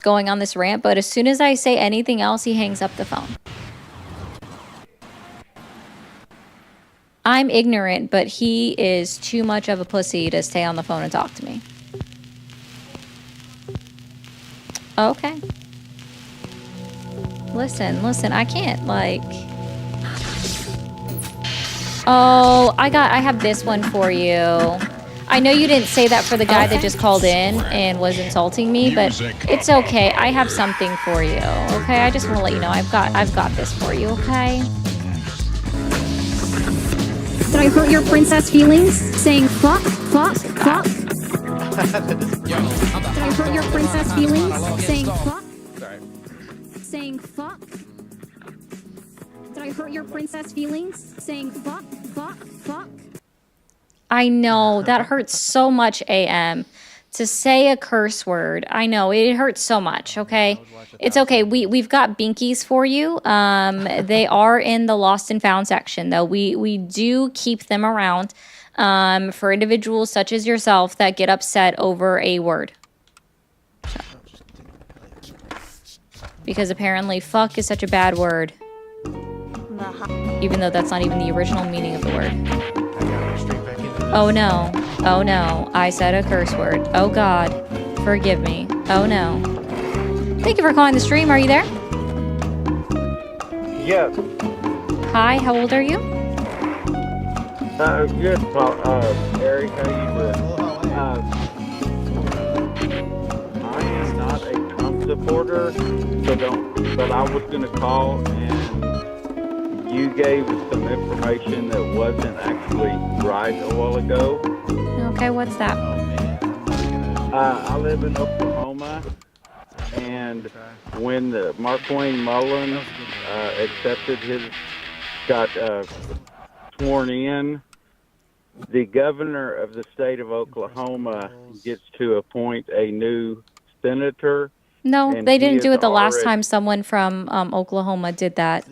going on this rant, but as soon as I say anything else, he hangs up the phone. I'm ignorant, but he is too much of a pussy to stay on the phone and talk to me. Okay. Listen, I can't, like... Oh, I have this one for you. I know you didn't say that for the guy that just called in and was insulting me, but it's okay. I have something for you, okay? I just want to let you know I've got this for you, okay? Did I hurt your princess feelings? Saying fuck, fuck, fuck? Did I hurt your princess feelings? Saying fuck? Saying fuck? Did I hurt your princess feelings? Saying fuck, fuck, fuck? I know, that hurts so much, AM. To say a curse word, I know, it hurts so much, okay? It's okay, we've got binkies for you. They are in the lost and found section, though. We do keep them around for individuals such as yourself that get upset over a word. So. Because apparently fuck is such a bad word. Even though that's not even the original meaning of the word. Oh no. Oh no. I said a curse word. Oh God. Forgive me. Oh no. Thank you for calling the stream. Are you there? Yes. Hi, how old are you? Good, Eric, how you doing? I am not a Trump supporter, but I was going to call and you gave some information that wasn't actually right a while ago. Okay, what's that? I live in Oklahoma, and when Markwayne Mullin got sworn in, the governor of the state of Oklahoma gets to appoint a new senator. No, they didn't do it the last time someone from Oklahoma did that.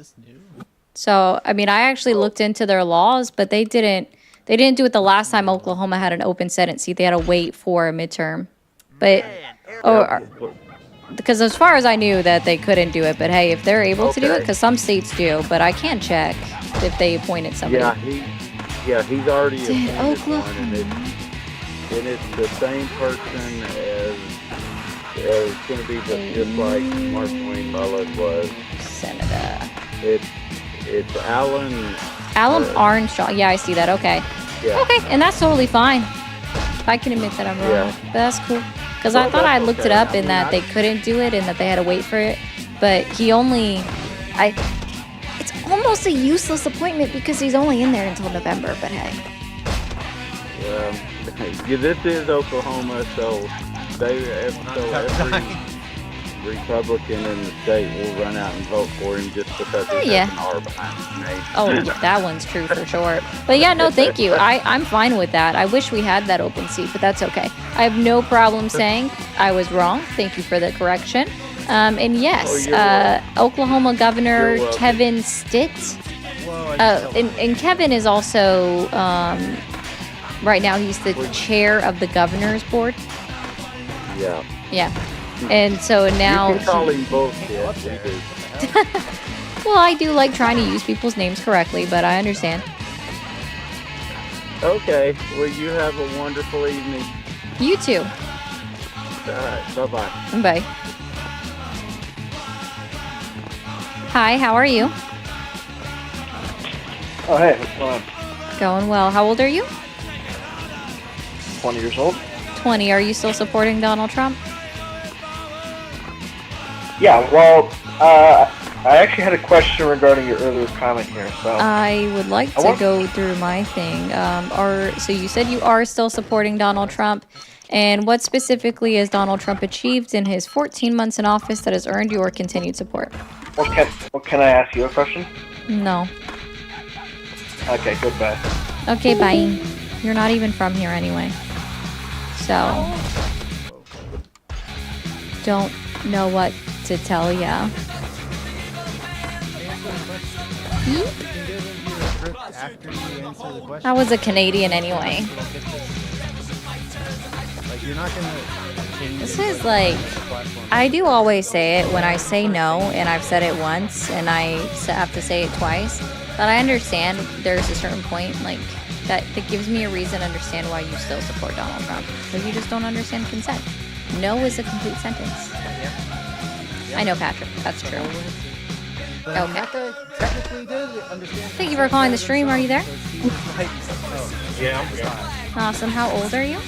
So, I mean, I actually looked into their laws, but they didn't do it the last time Oklahoma had an open Senate seat. They had to wait for a midterm. But, because as far as I knew that they couldn't do it, but hey, if they're able to do it, because some states do, but I can't check if they appointed somebody. He's already appointed Oklahoma. one, and it's the same person as going to be just like Markwayne Mullin was. Senator. It's Alan Armstrong. Yeah, I see that. Okay. Yeah. Okay, and that's totally fine. I can admit that I'm wrong, but that's cool. Because I thought I looked it up and that they couldn't do it and that they had to wait for it. But it's almost a useless appointment because he's only in there until November, but hey. This is Oklahoma, so every Republican in the state will run out and vote for him just because he's an hour behind me. Oh, yeah, that one's true for sure. But yeah, no, thank you. I'm fine with that. I wish we had that open seat, but that's okay. I have no problem saying I was wrong. Thank you for the correction. And yes, Oklahoma Governor Kevin Stitt. And Kevin is also, right now, he's the chair of the governor's board. Yeah. Yeah. And so now... You can call him bullshit. We do. Well, I do like trying to use people's names correctly, but I understand. Okay. Well, you have a wonderful evening. You too. All right. Bye-bye. Bye. Hi, how are you? Oh, hey, what's going on? Going well. How old are you? 20 years old. 20. Are you still supporting Donald Trump? Yeah, well, I actually had a question regarding your earlier comment here. So I would like to go through my thing. So you said you are still supporting Donald Trump, and what specifically has Donald Trump achieved in his 14 months in office that has earned your continued support? Well, can I ask you a question? No. Okay, goodbye. Okay, bye. You're not even from here anyway. So, don't know what to tell ya. I was a Canadian anyway. Like, you're not gonna change. This is like, I do always say it when I say no, and I've said it once, and I have to say it twice. But I understand there's a certain point, like, that gives me a reason to understand why you still support Donald Trump. Because you just don't understand consent. No is a complete sentence. I know, Patrick. That's true. But I mean, Okay. that guy technically did understand. Thank you for calling the stream. Are you there? Yeah, I'm good. Awesome. How old are you?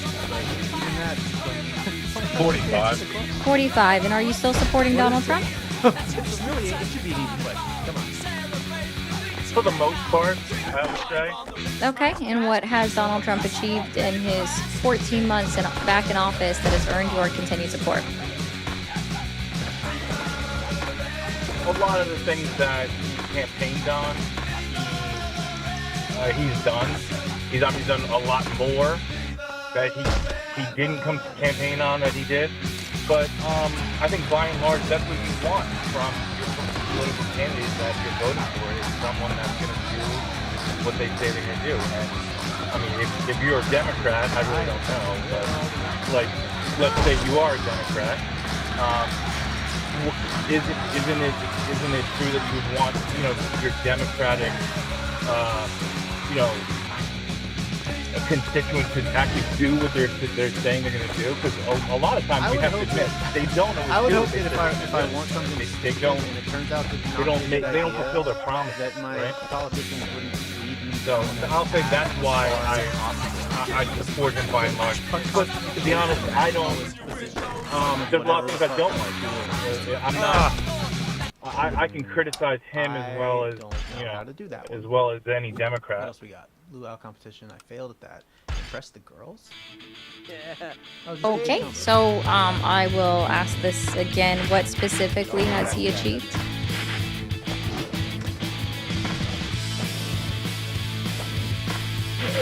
45. 45. And are you still supporting Donald Trump? Really, it should be an easy question. Come on. For the most part, I would say. Okay. And what has Donald Trump achieved in his 14 months back in office that has earned your continued support? A lot of the things that he campaigned on, he's done. He's obviously done a lot more that he didn't campaign on that he did. But I think by and large, that's what you want from your political candidate that you're voting for, is someone that's going to do what they say they're going to do. And I mean, if you're a Democrat, I really don't know, but like, let's say you are a Democrat, isn't it true that you would want, you know, your Democratic, you know, constituents to actually do what they're saying they're going to do? Because a lot of times we have to admit they don't always I would do hope it. that if I want something they don't, and it turns out that they don't fulfill their promises, that my right? politicians wouldn't believe me. So I'll say that's why I support him by and large. But to be honest, I don't. There's a lot of things I don't like. I'm not. I can criticize him as well as, you know, how to do that one. as well as any What Democrat. else we got? Luau competition. I failed at that. Impress the girls? Yeah. Okay. So I will ask this again. What specifically has he achieved?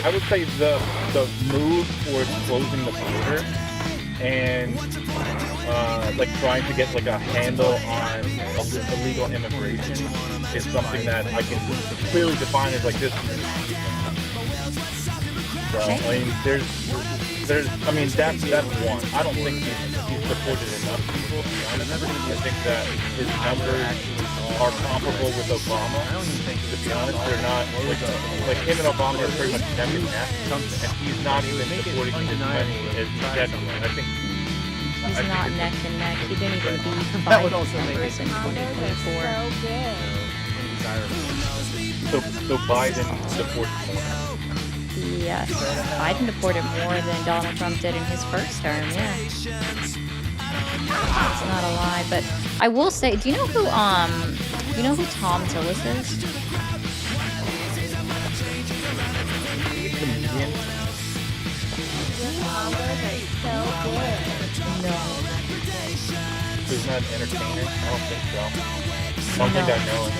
I would say the move towards closing the border and like trying to get like a handle on illegal immigration is something that I can clearly define as like this. So, I mean, there's, I mean, that's one. I don't think he's supported enough people, to be honest. I think that his numbers are comparable with Obama. To be honest, they're not, like him and Obama are pretty much neck and neck, and he's not even supporting as many as Debbie. I think He's not neck and neck. He didn't even beat Biden numbers in 2024. so Biden supports more. Yes, Biden deported more than Donald Trump did in his first term. Yeah, it's not a lie. But I will say, do you know who Tom Tillis is? Comedian. No. He's not an entertainer. I don't think so. I don't think I know him.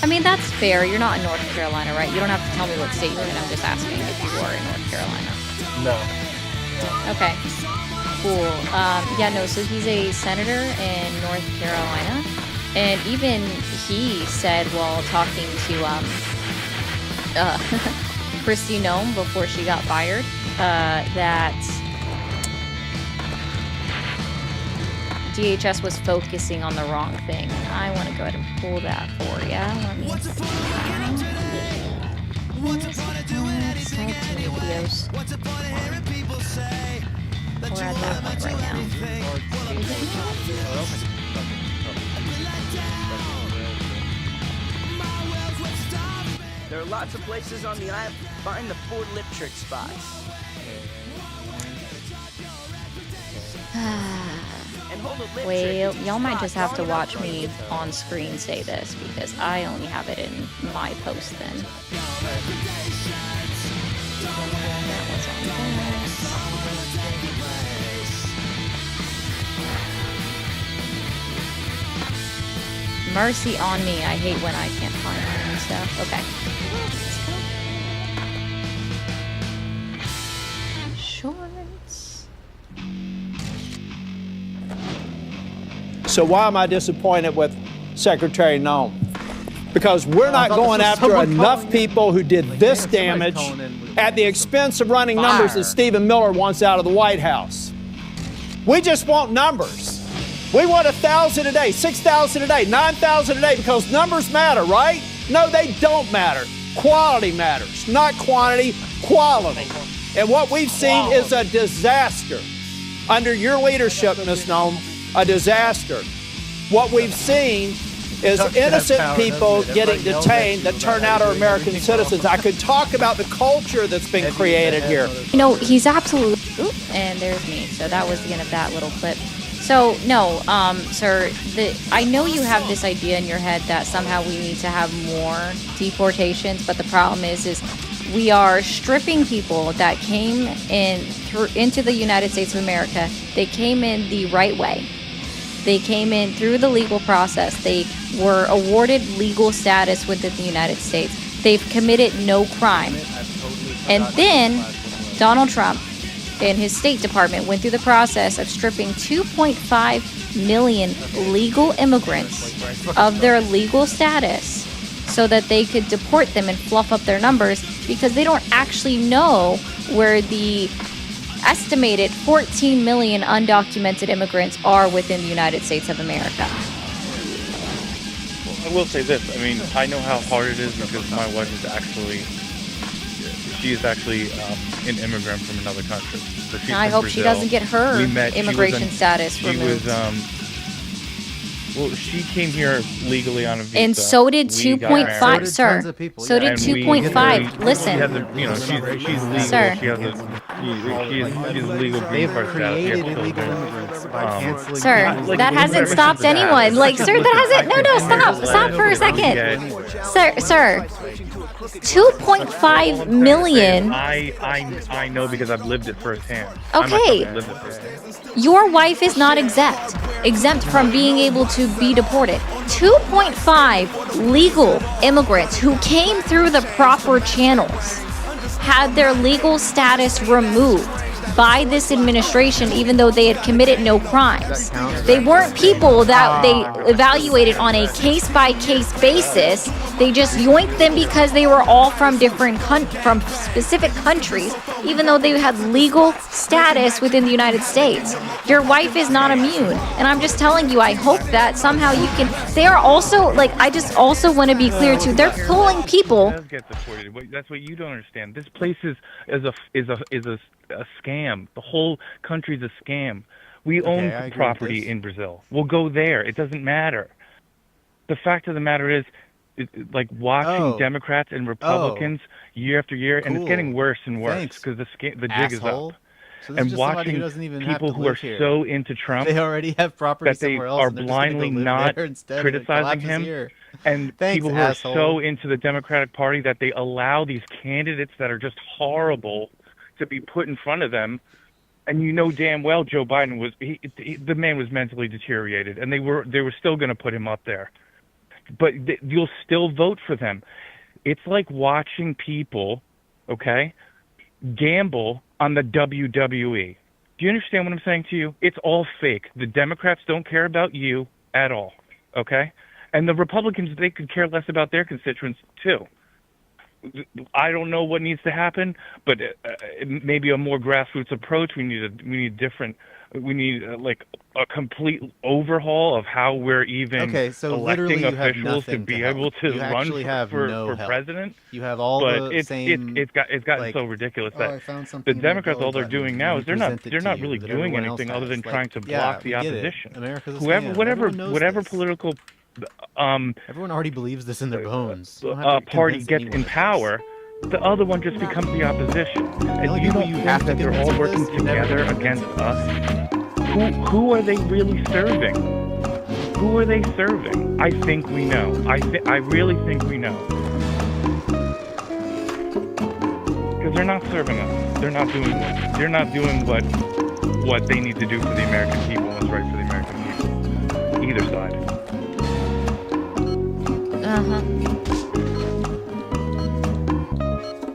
I mean, that's fair. You're not in North Carolina, right? You don't have to tell me what state you're in. I'm just asking if you are in North Carolina. No. Okay. Cool. Yeah, no, so he's a senator in North Carolina. And even he said while talking to Kristi Noem before she got fired, that DHS was focusing on the wrong thing. I want to go ahead and pull that for you. Let me videos. We're at that point right now. There are lots of places on the island. Find the 4 lip trick spots. And hold a lip Well, trick. y'all might just have to watch me on screen say this because I only have it in my post then. That was on this. Mercy on me. I hate when I can't find my own stuff. Okay. Shorts. So why am I disappointed with Secretary Noem? Because we're not going after enough people who did this damage at the expense of running numbers that Stephen Miller wants out of the White House. We just want numbers. We want 1,000 a day, 6,000 a day, 9,000 a day because numbers matter, right? No, they don't matter. Quality matters, not quantity, quality. And what we've seen is a disaster. Under your leadership, Ms. Nome, a disaster. What we've seen is innocent people getting detained that turn out are American citizens. I could talk about the culture that's been created here. You know, he's absolutely. Oop, and there's me. So that was the end of that little clip. So no, sir. I know you have this idea in your head that somehow we need to have more deportations, but the problem is we are stripping people that came into the United States of America. They came in the right way. They came in through the legal process. They were awarded legal status within the United States. They've committed no crime. And then Donald Trump and his State Department went through the process of stripping 2.5 million legal immigrants of their legal status so that they could deport them and fluff up their numbers because they don't actually know where the estimated 14 million undocumented immigrants are within the United States of America. Well, I will say this. I mean, I know how hard it is because my wife is actually an immigrant from another country. So she's I from hope Brazil. she doesn't get her We met- she was immigration on- status She removed. was, well, she came here legally on a visa. And so did We got 2.5, married. did sir. tons of people, So yeah. did And we- 2.5. we- Listen. She has a, you know, she's legal. Sir. She has she's legal green They've card status created here, so illegal they're- immigrants by canceling. Sir, Like, that hasn't whatever stopped she's at. anyone. Like, sir, that hasn't. No, stop for a second. Sir. 2.5 million. I know because I've lived it firsthand. Okay. I've lived it firsthand. Your wife is not exempt from being able to be deported. 2.5 legal immigrants who came through the proper channels had their legal status removed by this administration, even though they had committed no crimes. They weren't people that they evaluated on a case-by-case basis. They just yoinked them because they were all from from specific countries, even though they had legal status within the United States. Your wife is not immune, and I'm just telling you, I hope that somehow you can. They are also I just also want to be clear too. They're pulling people. Does get deported. That's what you don't understand. This place is a scam. The whole country's a scam. We own I agree with property this. in Brazil. We'll go there. It doesn't matter. The fact of the matter is, like watching Oh. Democrats and Republicans year after year, and it's Cool. getting worse and worse Thanks, because the jig is Asshole. up. So this is And just somebody watching who doesn't even have people to who are live here. so into Trump They already have property that they somewhere else. are and they're just gonna blindly go live not there instead, and it criticizing collapses him, here. and Thanks, people who asshole. are so into the Democratic Party that they allow these candidates that are just horrible to be put in front of them. And you know damn well Joe Biden was the man was mentally deteriorated, and they were still going to put him up there. But you'll still vote for them. It's like watching people, okay, gamble on the WWE. Do you understand what I'm saying to you? It's all fake. The Democrats don't care about you at all, okay? And the Republicans, they could care less about their constituents too. I don't know what needs to happen, but maybe a more grassroots approach. We need different. We need like a complete overhaul of how we're even So electing literally you have officials to nothing be to help. able to You run actually have for no help. president. You have all But the same. it's gotten like, so ridiculous I that found the something in my Democrats, all belly they're doing button, now and is we present it they're to not you really that doing everyone else anything other has. than Like, trying to yeah, block the we get it. opposition. America's a Whoever, scam. whatever, Everyone knows whatever this. political Everyone already believes this in their bones. You don't have to party convince gets anyone in of this. power, the other one just becomes the opposition. And only you people don't you think have to that they're convince all of working this, you never together convince against them. us? Who are they really serving? Who are they serving? I think we know. I really think we know. Because they're not serving us. They're not doing what they need to do for the American people and what's right for the American people. Either side.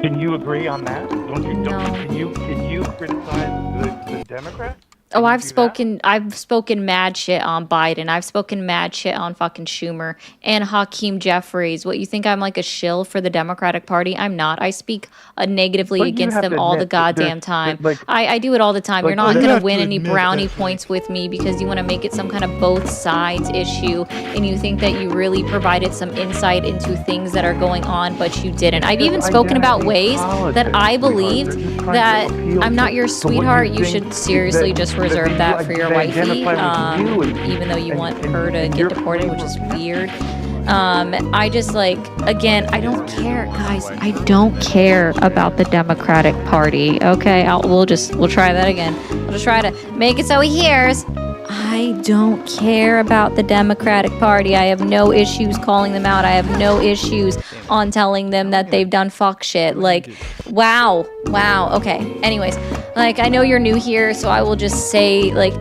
Can you agree on that? No. Can you criticize the Democrats? Oh, I've spoken mad shit on Biden. I've spoken mad shit on fucking Schumer and Hakeem Jeffries. What, you think I'm like a shill for the Democratic Party? I'm not. I speak negatively But you against have them to all the admit that goddamn there's- time. like- I do it all the time. You're like, not you going have to win to any admit brownie that, points with me because you want to make it some kind of both sides issue and you think that you really provided some insight into things that are going on, but you didn't. I've even spoken about ways that I believed that I'm not your sweetheart. You should seriously just reserve that for your wifey, even though you want her to get deported, which is weird. I just like, again, I don't care, guys. I don't care about the Democratic Party. Okay, we'll try that again. We'll just try to make it so he hears. I don't care about the Democratic Party. I have no issues calling them out. I have no issues on telling them that they've done fuck shit. Like, wow. Okay. Anyways, like, I know you're new here, so I will just say, like,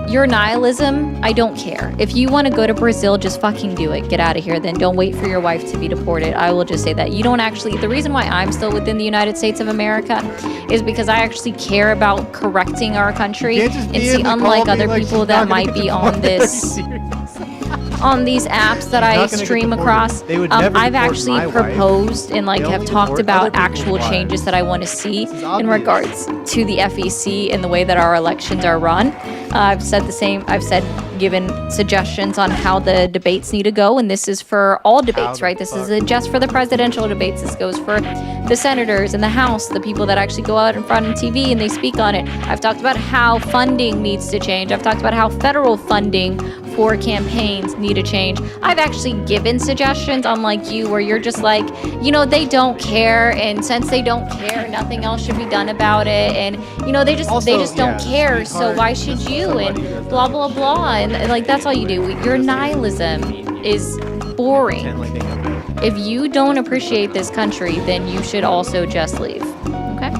your nihilism, I don't care. If you want to go to Brazil, just fucking do it. Get out of here. Then don't wait for your wife to be deported. I will just say that. You don't actually, the reason why I'm still within the United States of America is because I actually care about correcting our country. And see, unlike other people that might be on this, on these apps that I stream across, I've actually proposed and like have talked about actual changes that I want to see in regards to the FEC and the way that our elections are run. I've said the same. I've given suggestions on how the debates need to go, and this is for all debates, right? This isn't just for the presidential debates. This goes for the senators and the House, the people that actually go out in front of TV and they speak on it. I've talked about how funding needs to change. I've talked about how federal funding for campaigns need to change. I've actually given suggestions, unlike you, where you're just like, you know, they don't care, and since they don't care, nothing else should be done about it, and you know, they just don't care, so why should you, and blah blah blah, and like that's all you do. Your nihilism is boring. If you don't appreciate this country, then you should also just leave. Okay?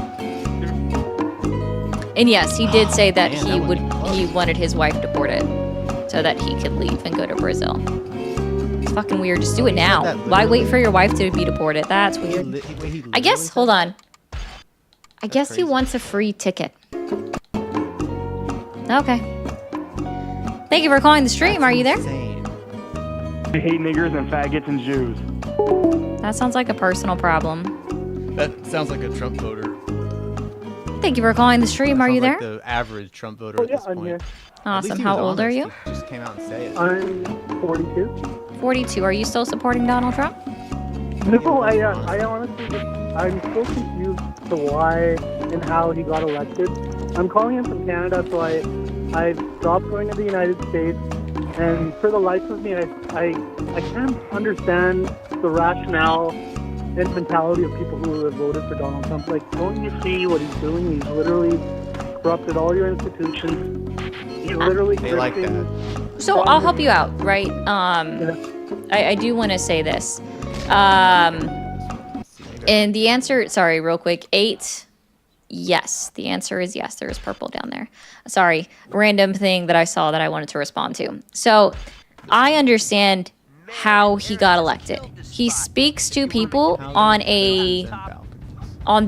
And yes, he did say that he wanted his wife deported so that he could leave and go to Brazil. It's fucking weird. Just do it now. Why wait for your wife to be deported? That's weird. I guess, hold on. I guess he wants a free ticket. Okay. Thank you for calling the stream. Are you there? I hate niggers and faggots and Jews. That sounds like a personal problem. That sounds like a Trump voter. Thank you for calling the stream. Are you there? Like the average Trump voter at this point. Awesome. How old are you? He just came out and say it. I'm 42. 42. Are you still supporting Donald Trump? No, I honestly, I'm so confused to why and how he got elected. I'm calling him from Canada, so I've stopped going to the United States, and for the life of me, I can't understand the rationale and mentality of people who have voted for Donald Trump. Like, don't you see what he's doing? He's literally corrupted all your institutions. He's literally They like that. So I'll help you out, right? I do want to say this. And the answer, sorry, real quick, 8, yes. The answer is yes. There is purple down there. Sorry, random thing that I saw that I wanted to respond to. So I understand how he got elected. He speaks to people on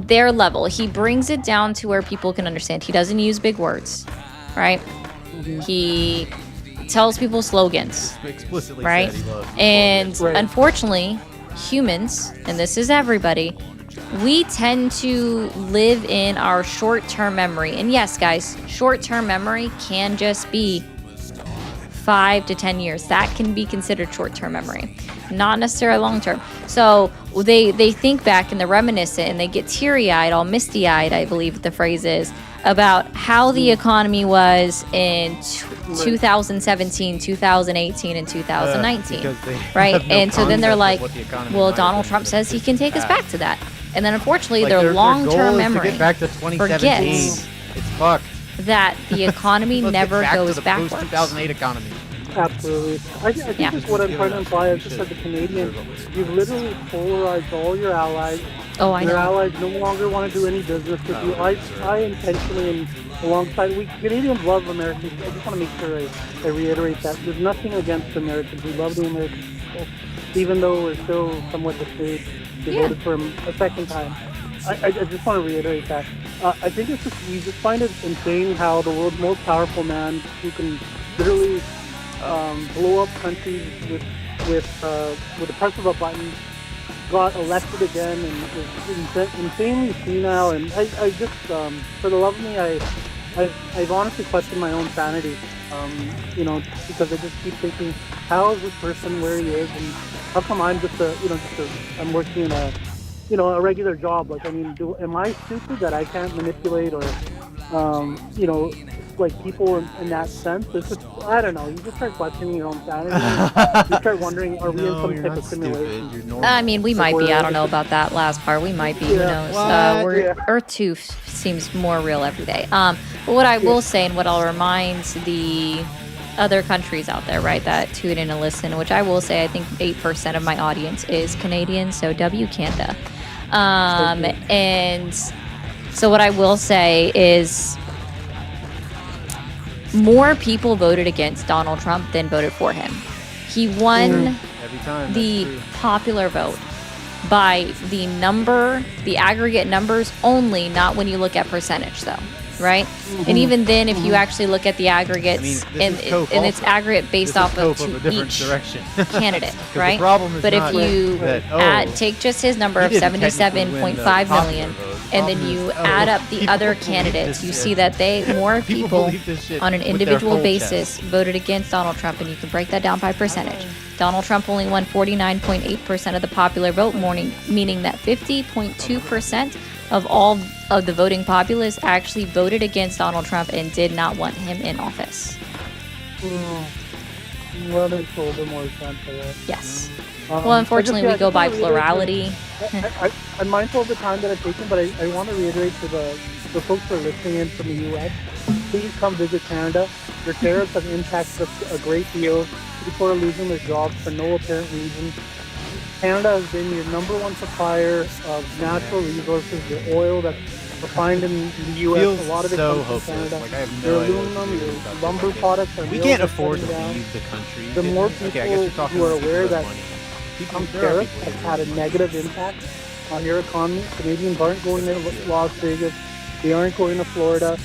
their level. He brings it down to where people can understand. He doesn't use big words, right? He tells people slogans, Explicitly right? said he loves And unfortunately, humans, and this is everybody, we tend to live in our short-term memory. And yes, guys, short-term memory can just be 5 to 10 years. That can be considered short-term memory, not necessarily long-term. So they think back and they're reminiscent and they get teary-eyed, all misty-eyed, I believe the phrase is, about how the economy was in 2017, 2018, and 2019, right? And so then they're like, well, Donald Trump says he can take us back to that. And then unfortunately, their long-term memory forgets It's fucked. that the economy never goes to the backwards. Post-2008 economy. Absolutely. I think just what I'm trying to imply is just as a Canadian, you've literally polarized all your allies. Oh, I Your know. allies no longer want to do any business with you. I intentionally, and alongside, we Canadians love Americans. I just want to make sure I reiterate that. There's nothing against Americans. We love the American people, even though we're still somewhat dismayed. We voted for him a second time. I just want to reiterate that. I think it's just we just find it insane how the world's most powerful man, who can literally blow up countries with the press of a button, got elected again and is insanely senile. And I just, for the love of me, I've honestly questioned my own sanity. You know, because I just keep thinking, how is this person where he is, and how come I'm I'm working in a regular job? Like, I mean, am I stupid that I can't manipulate or, like people in that sense? It's just, I don't know. You just start questioning your own sanity. You start wondering, are we in some type of simulation? I mean, we might be. I don't know about that last part. We might be. Who knows? Earth 2 seems more real every day. But what I will say, and what I'll remind the other countries out there, right, that tune in and listen, which I will say, I think 8% of my audience is Canadian, so W Canada. And so what I will say is more people voted against Donald Trump than voted for him. He won Every time, the popular vote by the aggregate numbers only, not when you look at percentage though, right? And even then, if you actually look at the aggregates, and it's aggregate based off of each candidate, right? But if you take just his number of 77.5 million, and then you add up the other candidates, you see that more people on an individual basis voted against Donald Trump, and you can break that down by percentage. Donald Trump only won 49.8% of the popular vote, meaning that 50.2% of all of the voting populace actually voted against Donald Trump and did not want him in office. Well, there's a little bit more sense to that. Yes. Well, unfortunately, we go by plurality. I'm mindful of the time that I've taken, but I want to reiterate to the folks who are listening in from the U.S., please come visit Canada. Your tariffs have impacted us a great deal. People are losing their jobs for no apparent reason. Canada has been your #1 supplier of natural resources, your oil that's refined in the U.S. A lot of it comes from Canada. Like, I have your no idea aluminum, your lumber products are we can't afford to leave the country. The more people who are aware that Trump's tariffs have had a negative impact on your economy. Canadians aren't going to Las Vegas. They aren't going to Florida.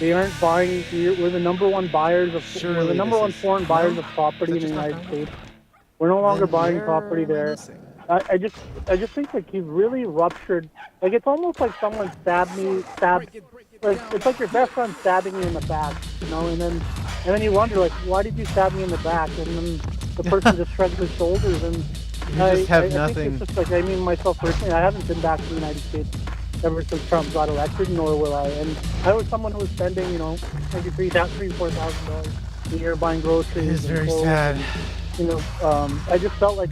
They aren't buying. We're the #1 buyers of. We're the #1 foreign buyers of property in the United States. We're no longer buying property there. I just think like he's really ruptured. Like, it's almost like someone stabbed. Like, it's like your best friend stabbing you in the back, you know, and then you wonder, like, why did you stab me in the back? And then the person just shrugs his shoulders, and you just have nothing. Think it's just like, I mean, myself personally, I haven't been back to the United States ever since Trump got elected, nor will I. And I was someone who was spending, you know, maybe $4,000 a year buying groceries. It is very clothes. sad. You know, I just felt like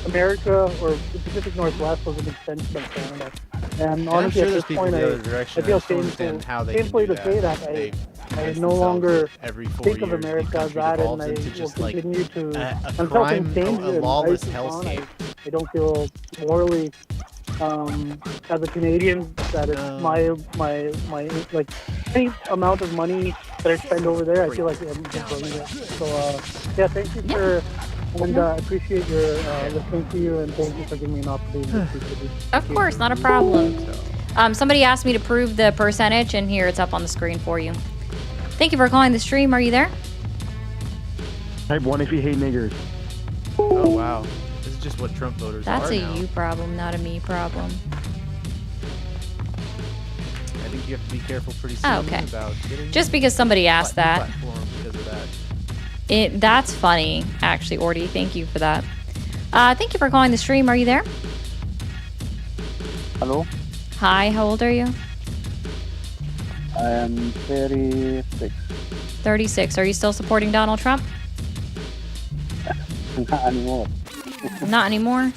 America or the Pacific Northwest was an extension of Canada. And honestly, sure at this point, I feel painfully to say that I no longer think of America as that, and I will continue to, until things change, a lawless hellscape. I don't feel morally, as a Canadian, that it's my like any amount of money that I spend over there, I feel like I'm just burning it. So yeah, thank you for. And appreciate your listening to you, and thank you for giving me an opportunity to speak with you. Of course, not a problem. Somebody asked me to prove the percentage, and here it's up on the screen for you. Thank you for calling the stream. Are you there? Type 1 if you hate niggers. Oh, wow. This is just what Trump voters That's are a now. you problem, not a me problem. I think you have to be careful pretty soon about getting just because somebody asked that. Because of that. That's funny, actually, Ordy. Thank you for that. Thank you for calling the stream. Are you there? Hello? Hi, how old are you? I am 36. 36. Are you still supporting Donald Trump? Not anymore. Not anymore?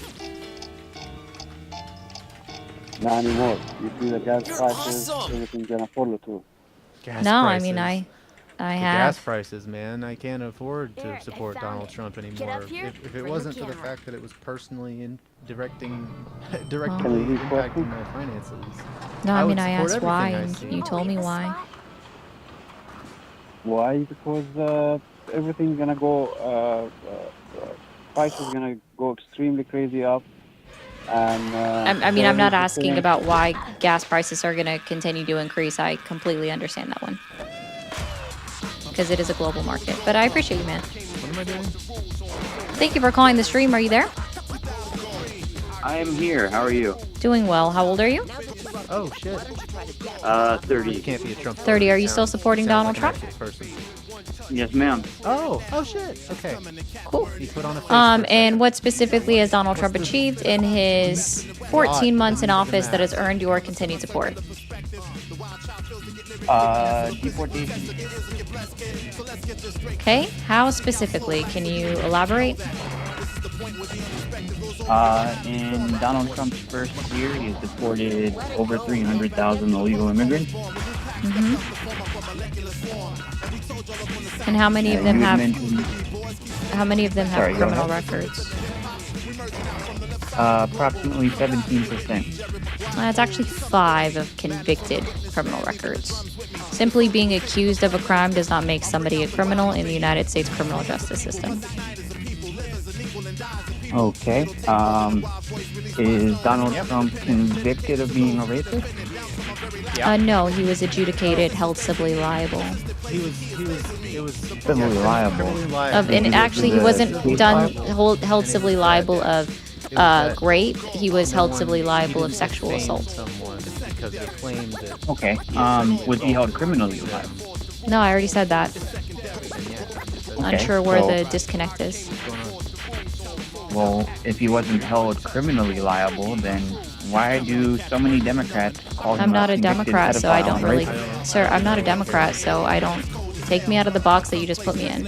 Not anymore. You see the gas prices, everything's gonna follow too. I mean, I have. Gas prices, man. I can't afford to support Donald Trump anymore. If it wasn't for the fact that it was personally directly impacting my finances. No, I mean, I asked why, and you told me why. Why? Because everything's gonna go, price is gonna go extremely crazy up. And I mean, I'm not Hillary asking Clinton- about why gas prices are going to continue to increase. I completely understand that one. Because it is a global market. But I appreciate you, man. What am I doing? Thank you for calling the stream. Are you there? I am here. How are you? Doing well. How old are you? Oh shit. 30. You can't be a Trump. 30. Are you Sounds- still supporting sounds Donald like an Trump? active person. Yes, ma'am. Oh shit. Okay. Cool. You put on a face for a second. And what specifically has Donald Trump achieved in his 14 months in office that has earned your continued support? Deportation. Okay. How specifically? Can you elaborate? In Donald Trump's first year, he has deported over 300,000 illegal immigrants. Mm-hmm. And how many of them have? How many of them have Sorry, go criminal ahead. records? Approximately 17%. That's actually 5 of convicted criminal records. Simply being accused of a crime does not make somebody a criminal in the United States criminal justice system. Okay. Is Donald Trump convicted of being a rapist? No, he was adjudicated, held civilly liable. It was Civilly liable. criminally liable. Of, and actually, he wasn't held civilly liable of rape. He was held civilly liable of sexual assault. Someone because they claimed that. Okay. Was he held criminally liable? No, I already said that. Okay, Unsure where so- the disconnect is. Well, if he wasn't held criminally liable, then why do so many Democrats call him I'm not a convicted Democrat, so I pedophile don't and really. rapist? Sir, I'm not a Democrat, so I don't. Take me out of the box that you just put me in.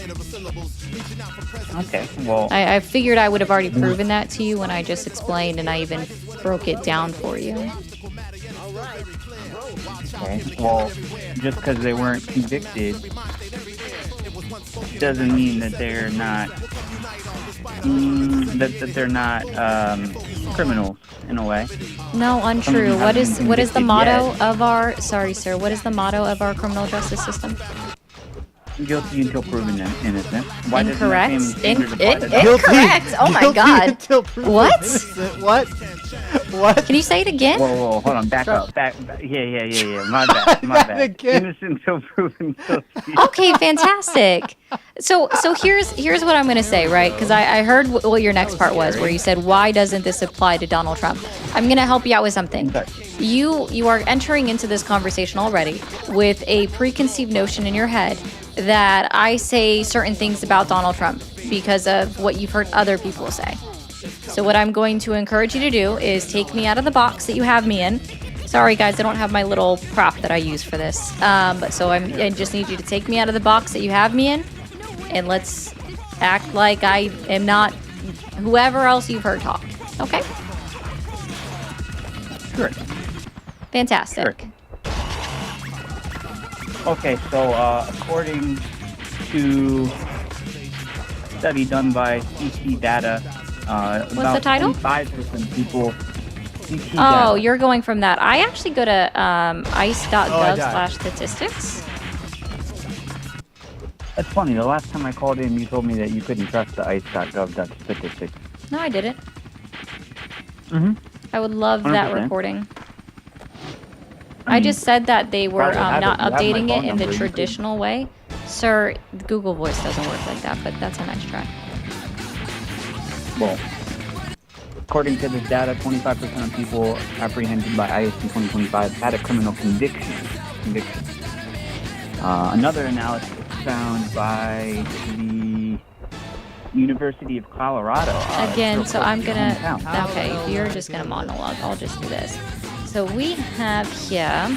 Okay, well, I figured I would have already proven that to you when I just explained, and I even broke it down for you. okay. Well, just because they weren't convicted doesn't mean that they're not that they're not criminals in a way. No, untrue. Some What haven't is been what is the convicted motto yet. of our? Sorry, sir. What is the motto of our criminal justice system? Guilty until proven innocent. Why doesn't the Incorrect. same standard apply to them? Incorrect. Oh my Guilty God. until proven What? innocent. What? What? Can you say it again? Whoa, hold on, back up. Yeah. My bad. That again. Innocent until proven guilty. Okay, fantastic. So here's what I'm going to say, right? Because I heard what your next part was, where you said, why doesn't this apply to Donald Trump? I'm going to help you out with something. You are entering into this conversation already with a preconceived notion in your head that I say certain things about Donald Trump because of what you've heard other people say. So what I'm going to encourage you to do is take me out of the box that you have me in. Sorry, guys, I don't have my little prop that I use for this. But so I just need you to take me out of the box that you have me in, and let's act like I am not whoever else you've heard talk. Okay? Sure. Fantastic. Sure. Okay, so according to a study done by CT Data, about the title? 25% people. CT Oh, Data. you're going from that. I actually go to died. ice.gov/statistics. That's funny. The last time I called in, you told me that you couldn't trust the ice.gov statistics. No, I didn't. Mm-hmm. I would love that 100%. recording. I just said that they were Probably have not it. You have my updating phone it in the number. You could- traditional way. Sir, Google Voice doesn't work like that, but that's a nice try. Well, according to this data, 25% of people apprehended by ICE in 2025 had a criminal conviction. Another analysis found by the University of Colorado. Again, so I'm gonna. Hometown. Okay, you're just gonna monologue. I'll just do this. So we have here.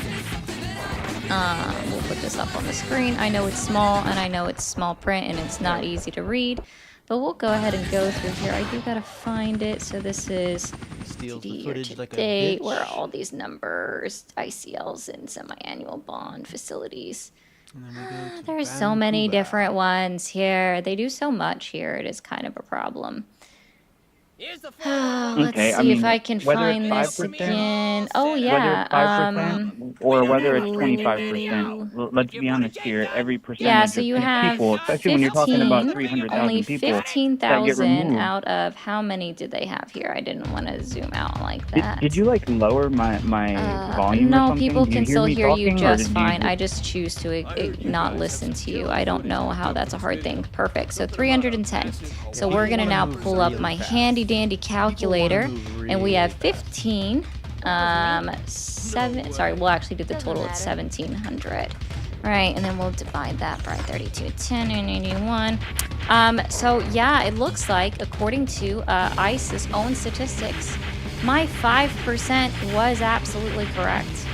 We'll put this up on the screen. I know it's small, and I know it's small print, and it's not easy to read. But we'll go ahead and go through here. I do gotta find it. So this is Steals the year footage to like a date, bitch. where are all these numbers, ICLs, and semi-annual bond facilities. There's so many different ones here. They do so much here. It is kind of a problem. Let's Okay, see if I can whether find it's this 5%, again. Oh whether yeah. it's 5% or whether it's 25%, let's be honest here. Every Yeah, percentage so of you have people, especially when you're talking about 15, only 300,000 people that get 15,000 removed. out of how many did they have here? I didn't want to zoom out like Did, that. did you like lower my volume or No, something? people Do you can hear still me hear you talking, or just did you fine. I just choose to not listen to you. I don't know how that's a hard thing. Perfect. So 310. So we're gonna now pull up my handy dandy calculator, and we have 15. Sorry, we'll actually do the total. It's 1,700. Right, and then we'll divide that by 32, 10, and 81. So yeah, it looks like, according to ICE's own statistics, my 5% was absolutely correct.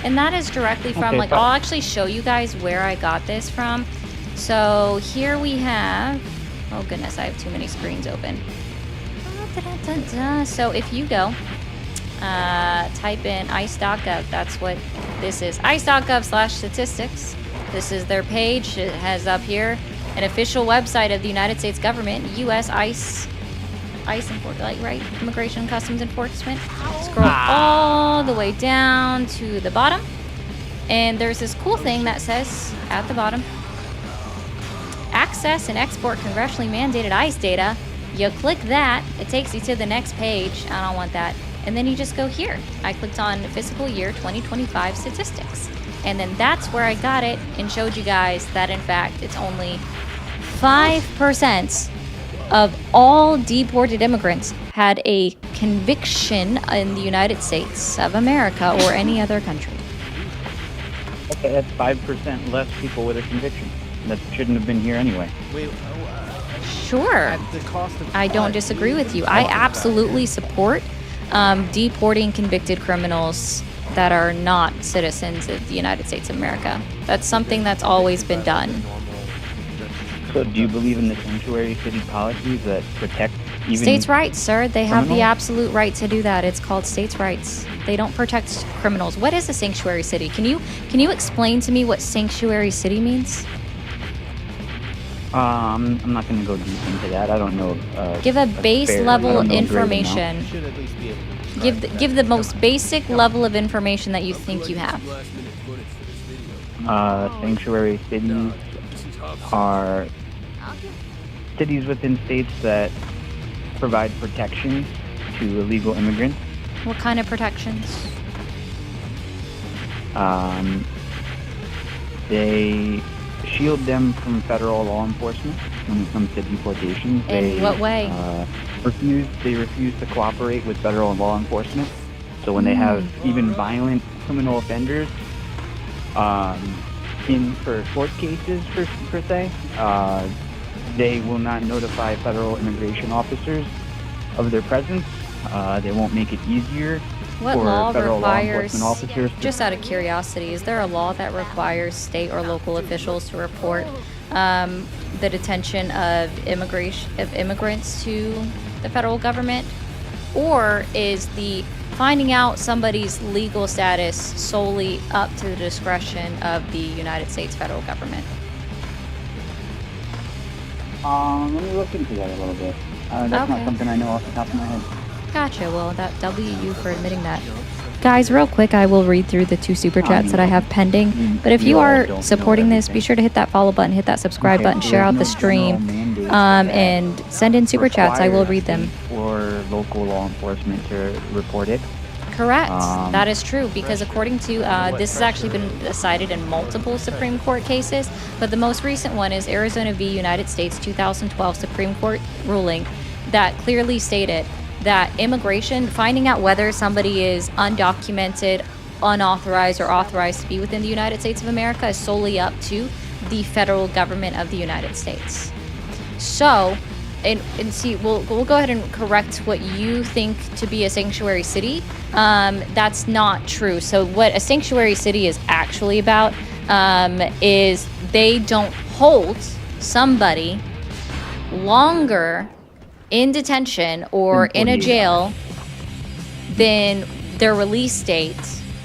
And that is directly from, Okay, like, I'll actually show you guys where I got this from. So here we have, oh goodness, I have too many screens open. So if you go, type in ice.gov, that's what this is, ice.gov/statistics. This is their page. It has up here an official website of the United States government, U.S. ICE right? Immigration and Customs Enforcement. Scroll all the way down to the bottom, and there's this cool thing that says at the bottom, access and export congressionally mandated ICE data. You click that, it takes you to the next page. I don't want that. And then you just go here. I clicked on fiscal year 2025 statistics. And then that's where I got it and showed you guys that, in fact, it's only 5% of all deported immigrants had a conviction in the United States of America or any other country. Okay, that's 5% less people with a conviction that shouldn't have been here anyway. Wait, Sure. at the cost of I don't what? disagree with you. I absolutely support deporting convicted criminals that are not citizens of the United States of America. That's something that's always been done. So do you believe in the sanctuary city policies that protect even States' rights, sir. They have the criminals? absolute right to do that. It's called states' rights. They don't protect criminals. What is a sanctuary city? Can you explain to me what sanctuary city means? I'm not going to go deep into that. I don't know. Give a base fair- I level don't know a great information. Should at least be able to describe Give the most basic level of information that you think you have. Sanctuary cities are cities within states that provide protection to illegal immigrants. What kind of protections? They shield them from federal law enforcement when it comes to deportation. In what way? They refuse to cooperate with federal law enforcement. So when they have even violent criminal offenders, for court cases per se, they will not notify federal immigration officers of their presence. They won't make it easier What for law federal law requires, enforcement officers to just out of curiosity, is there a law that requires state or local officials to report the detention of immigrants to the federal government? Or is the finding out somebody's legal status solely up to the discretion of the United States federal government? Let me look into that a little bit. That's Okay. not something I know off the top of my head. Gotcha. Well, that W you for admitting that. Guys, real quick, I will read through the 2 super chats that I have pending. But if you are supporting this, be sure to hit that follow button, hit that subscribe button, share out the stream, and send in super chats. I will read them. For local law enforcement to report it. Correct. That is true, because according to, this has actually been decided in multiple Supreme Court cases, but the most recent one is Arizona v. United States 2012 Supreme Court ruling that clearly stated that immigration, finding out whether somebody is undocumented, unauthorized, or authorized to be within the United States of America is solely up to the federal government of the United States. So, and see, we'll go ahead and correct what you think to be a sanctuary city. That's not true. So what a sanctuary city is actually about is they don't hold somebody longer in detention or in a jail than their release date,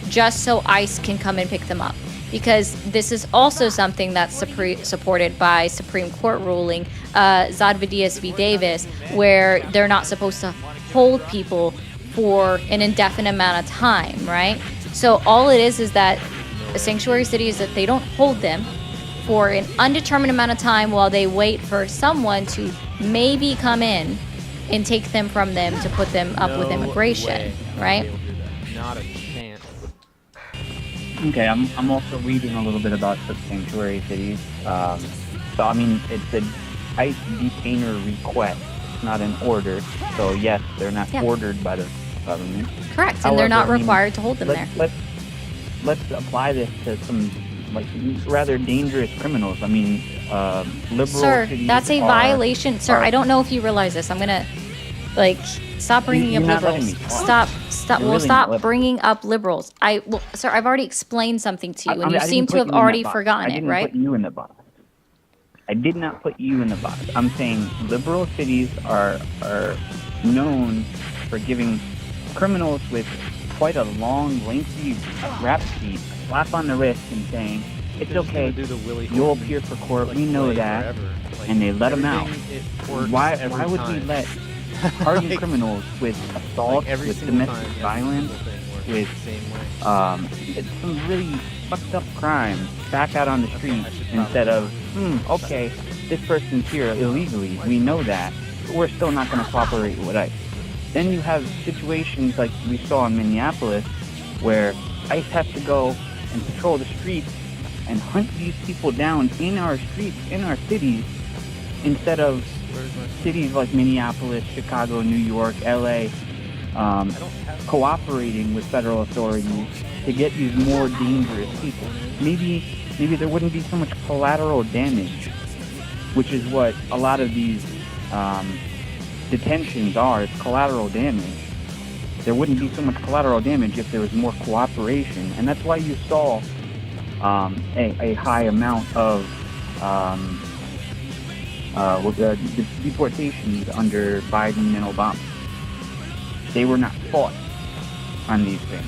just so ICE can come and pick them up. because this is also something that's supported by Supreme Court ruling, Zadvidias v. Davis, where they're not supposed to hold people for an indefinite amount of time, right? So all it is that a sanctuary city is that they don't hold them for an undetermined amount of time while they wait for someone to maybe come in and take them from them to put them up with immigration, right? Not a chance. Okay, I'm also reading a little bit about the sanctuary cities. So I mean, it's an ICE detainer request, it's not an order. So yes, they're not ordered by the government. Correct, and However, they're not I mean, required to hold them there. Let's apply this to some like rather dangerous criminals. I mean, liberal Sir, cities that's a are- violation. Sir, are- I don't know if you realize this. I'm gonna, like, stop bringing You're up not letting liberals. me talk. Stop. You're Well, really not stop letting- bringing up liberals. Sir, I've already explained something to you, and I you didn't seem put to have you in that already box. forgotten I it, didn't right? put you in the box. I did not put you in the box. I'm saying liberal cities are known for giving criminals with quite a long, lengthy rap sheet a slap on the wrist and saying, it's They're just gonna okay, do the Willie you'll Horton, appear for court, like, we know play that, forever. Like, and they let them out. everything, it works Why every would we time. let hardened Like- criminals with assault, like every with single domestic time, every violence, single thing works with the same way. it's some really fucked up crimes back out on the street instead of, okay, this person's here illegally, we know that, but we're still not going to cooperate with ICE. Then you have situations like we saw in Minneapolis where ICE has to go and patrol the streets and hunt these people down in our streets, in our cities, instead of cities like Minneapolis, Chicago, New York, LA, cooperating with federal authorities to get these more dangerous people. Maybe there wouldn't be so much collateral damage, which is what a lot of these detentions are. It's collateral damage. There wouldn't be so much collateral damage if there was more cooperation, and that's why you saw a high amount of deportations under Biden and Obama. They were not fought on these things.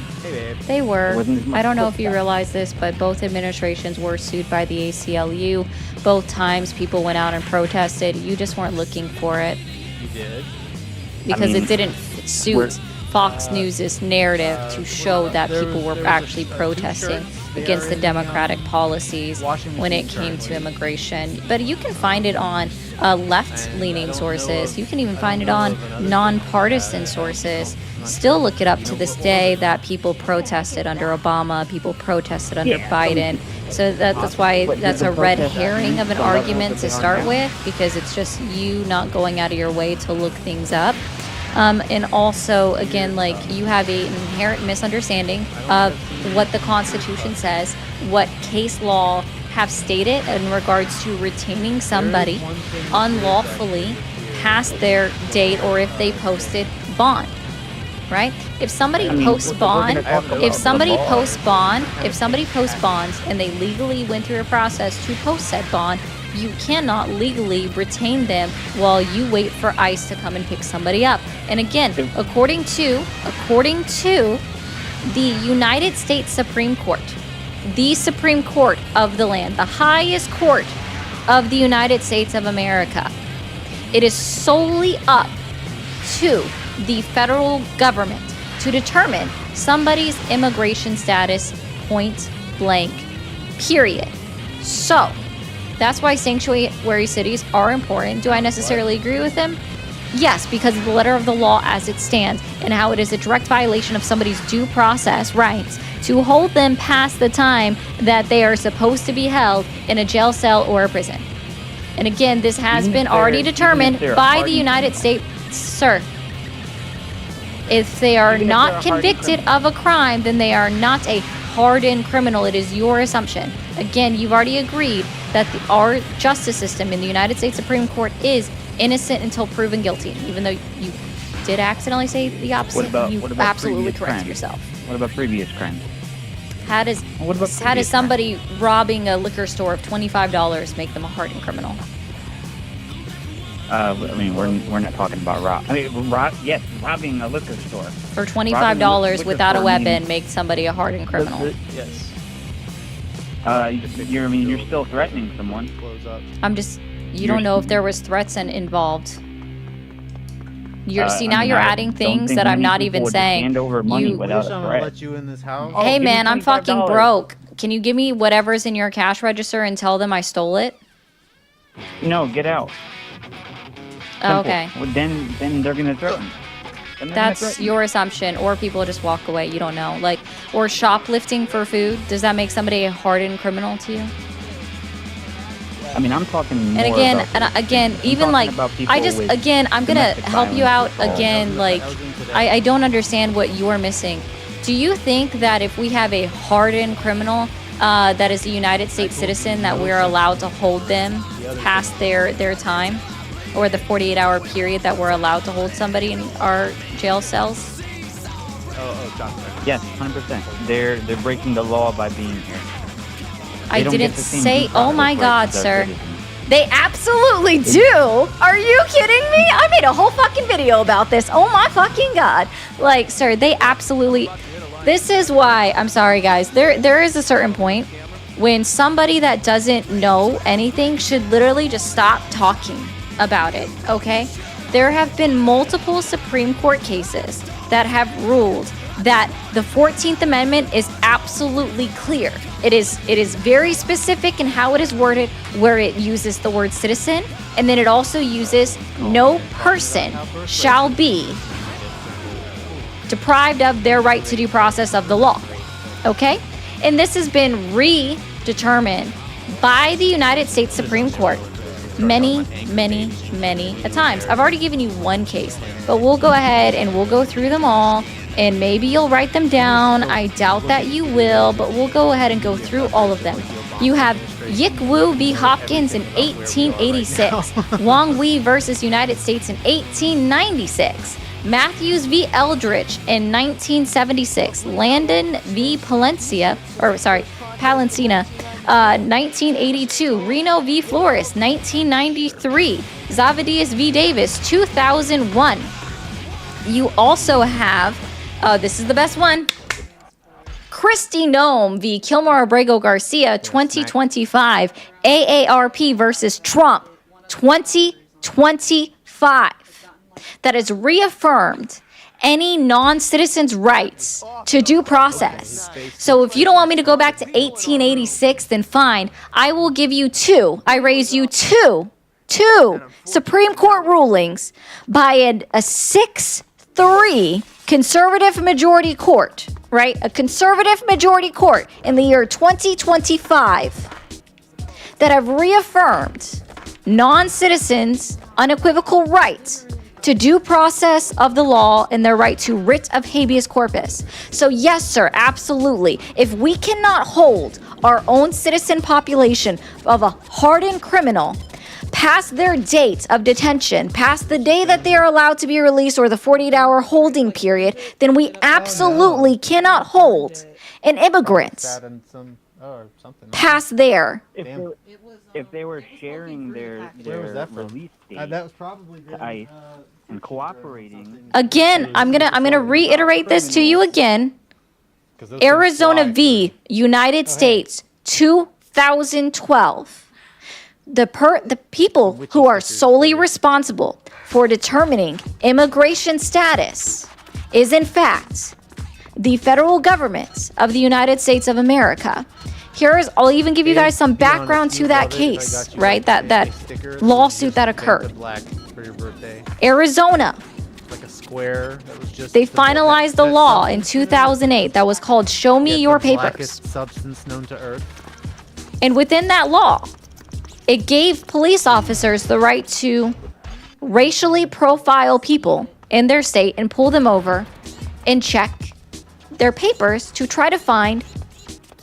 They were. There wasn't as much I don't know if you pushback. realize this, but both administrations were sued by the ACLU. Both times people went out and protested. You just weren't looking for it You did? because mean, it didn't we're- suit Fox News' narrative to show that people were actually protesting against the Democratic policies when it came to immigration. But you can find it on left-leaning sources. You can even find it on nonpartisan sources. Still look it up to this day that people protested under Obama, people protested under Biden. So that's why that's a red herring of an argument to start with, because it's just you not going out of your way to look things up. And also, again, like, you have an inherent misunderstanding of what the Constitution says, what case law have stated in regards to retaining somebody unlawfully past their date, or if they posted bond, right? If somebody posts bond, if somebody posts bonds and they legally went through a process to post said bond, you cannot legally retain them while you wait for ICE to come and pick somebody up. And again, according to the United States Supreme Court, the Supreme Court of the land, the highest court of the United States of America, it is solely up to the federal government to determine somebody's immigration status, point blank, period. So, that's why sanctuary cities are important. Do I necessarily agree with them? Yes, because of the letter of the law as it stands and how it is a direct violation of somebody's due process rights to hold them past the time that they are supposed to be held in a jail cell or a prison. And again, this has been already determined by the United States. Sir, if they are not convicted of a crime, then they are not a hardened criminal. It is your assumption. Again, you've already agreed that our justice system in the United States Supreme Court is innocent until proven guilty. Even though you did accidentally say the opposite, you what about absolutely previous corrected crimes? yourself. What about previous crimes? How does somebody robbing a liquor store of $25 make them a hardened criminal? I mean, we're not talking about robbing a liquor store. For $25 without a weapon makes somebody a hardened criminal. Yes. You're still threatening someone. You don't know if there was threats involved. See, now you're adding things that I'm not even saying. Hand over money You- without a threat. Let you in this house. Hey give me man, I'm fucking $25. broke. Can you give me whatever's in your cash register and tell them I stole it? No, get out. Oh, Simple. okay. Well, then they're gonna threaten. Then they're gonna That's threaten. your assumption, or people just walk away. You don't know. Like, or shoplifting for food. Does that make somebody a hardened criminal to you? I mean, I'm talking more And again, about even talking like, about people I just, with again, I'm gonna domestic help you out violence. again. Like, I don't understand what you're missing. Do you think that if we have a hardened criminal that is a United States citizen, that we're allowed to hold them past their time, or the 48-hour period that we're allowed to hold somebody in our jail cells? Yes, 100%. They're breaking the law by being here. I They don't get didn't the same say. due Oh my process God, rights as sir. our citizens. They absolutely do. Are you kidding me? I made a whole fucking video about this. Oh my fucking God. Like, sir, they absolutely. This is why, I'm sorry guys, there is a certain point when somebody that doesn't know anything should literally just stop talking about it, okay? There have been multiple Supreme Court cases that have ruled that the 14th Amendment is absolutely clear. It is very specific in how it is worded, where it uses the word citizen, and then it also uses no person shall be deprived of their right to due process of the law. Okay? And this has been redetermined by the United States Supreme Court many a times. I've already given you one case, but we'll go ahead and we'll go through them all, and maybe you'll write them down. I doubt that you will, but we'll go ahead and go through all of them. You have Yik Wu v. Hopkins in 1886, Wong Wei versus United States in 1896, Matthews v. Eldridge in 1976, Landon v. Palencia, 1982, Reno v. Flores, 1993, Zavadias v. Davis, 2001. You also have, this is the best one, Christy Nome v. Kilmore Abrego Garcia, 2025, AARP versus Trump, 2025. That has reaffirmed any non-citizen's rights to due process. So if you don't want me to go back to 1886, then fine. I will give you two. I raise you two Supreme Court rulings by a 6-3 conservative majority court, right? A conservative majority court in the year 2025 that have reaffirmed non-citizens' unequivocal right to due process of the law and their right to writ of habeas corpus. So yes, sir, absolutely. If we cannot hold our own citizen population of a hardened criminal past their date of detention, past the day that they are allowed to be released or the 48-hour holding period, then we absolutely cannot hold an immigrant past there. If they were sharing their release date that was probably to ICE and cooperating. Again, I'm gonna reiterate this to you again. Arizona v. United States, 2012. The people who are solely responsible for determining immigration status is in fact the federal government of the United States of America. I'll even give you guys some background to that case, right? That lawsuit that occurred. Arizona. They finalized the law in 2008 that was called Show Me Your Papers. Substance known to Earth. And within that law, it gave police officers the right to racially profile people in their state and pull them over and check their papers to try to find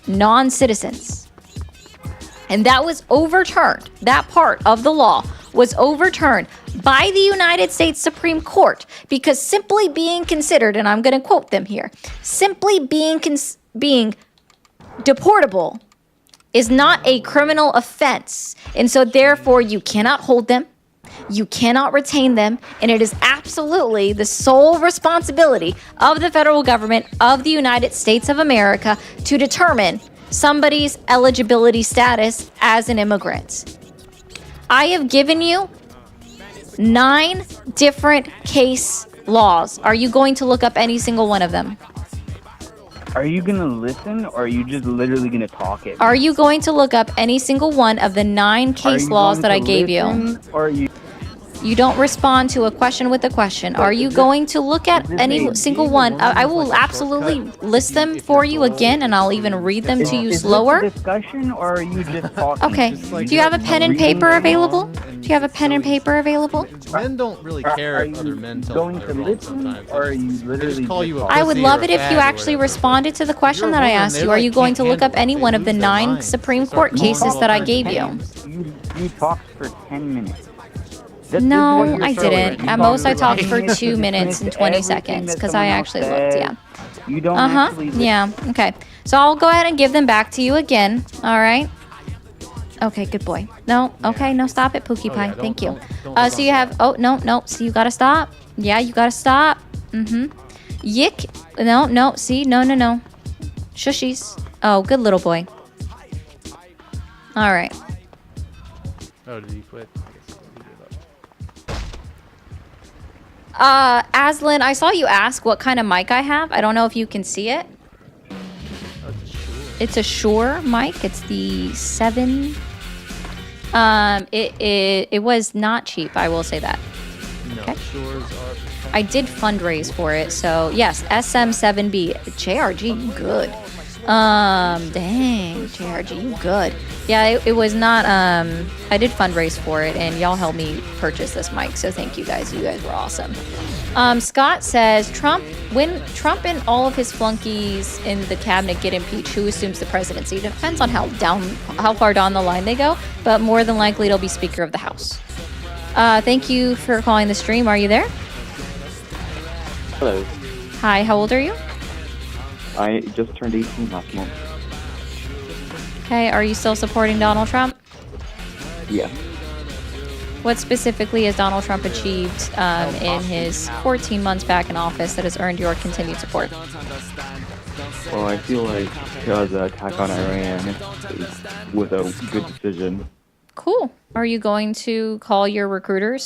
non-citizens. And that was overturned. That part of the law was overturned by the United States Supreme Court because simply being considered, and I'm going to quote them here, simply being deportable is not a criminal offense. And so therefore you cannot hold them, you cannot retain them, and it is absolutely the sole responsibility of the federal government of the United States of America to determine somebody's eligibility status as an immigrant. I have given you 9 different case laws. Are you going to look up any single one of them? Are you gonna listen, or are you just literally gonna talk it? Are you going to look up any single one of the 9 case laws that I gave you? Or are you? You don't respond to a question with a question. Are you going to look at any single one? I will absolutely list them for you again, and I'll even read them to you slower. Is this a discussion, or are you just talking? Okay. Do you have a pen and paper available? Do you have a pen and paper available? Men don't really care if other men tell them they're wrong sometimes. Or are you They literally just call you a I would pussy love or it a if you fag or actually whatever. responded to the question You're a that I woman, asked they, you. Are like, you going can't to look up handle any it. They one of the lose their 9 mind. Supreme Start Court cases calling that I for gave you? You talked for 10 minutes. No, I didn't. At most, I talked for 2 minutes and 20 seconds because I actually looked, yeah. You don't Uh-huh, actually listen. yeah, okay. So I'll go ahead and give them back to you again, all right? Okay, good boy. No, okay, no, stop it, Pookie Pie. Thank you. So you have, oh, no, so you gotta stop. Yeah, you gotta stop. Yick. No, see, no. Shushies. Oh, good little boy. All right. Oh, did he quit? Aslan, I saw you ask what kind of mic I have. I don't know if you can see it. It's a Shure mic. It's the 7. It was not cheap. I will say that. No, Okay. Shores are. I did fundraise for it, so yes, SM7B. JRG, you good. Dang, JRG, you good. Yeah, it was not, I did fundraise for it, and y'all helped me purchase this mic, so thank you guys. You guys were awesome. Scott says, when Trump and all of his flunkies in the cabinet get impeached, who assumes the presidency? It depends on how far down the line they go, but more than likely it'll be Speaker of the House. Thank you for calling the stream. Are you there? Hello. Hi, how old are you? I just turned 18 last month. Okay, are you still supporting Donald Trump? Yeah. What specifically has Donald Trump achieved in his 14 months back in office that has earned your continued support? Well, I feel like his attack on Iran was a good decision. Cool. Are you going to call your recruiters